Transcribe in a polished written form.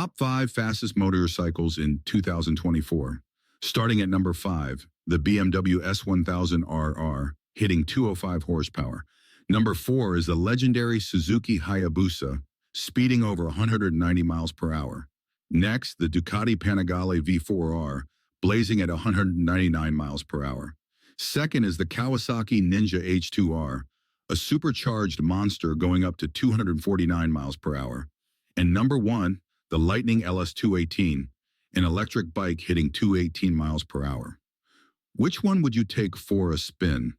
Top 5 fastest motorcycles in 2024. Starting at number 5, the BMW S1000RR, hitting 205 horsepower. Number 4 is the legendary Suzuki Hayabusa, speeding over 190 miles per hour. Next, the Ducati Panigale V4R, blazing at 199 miles per hour. Second is the Kawasaki Ninja H2R, a supercharged monster going up to 249 miles per hour. And number 1, the Lightning LS218, an electric bike hitting 218 miles per hour. Which one would you take for a spin?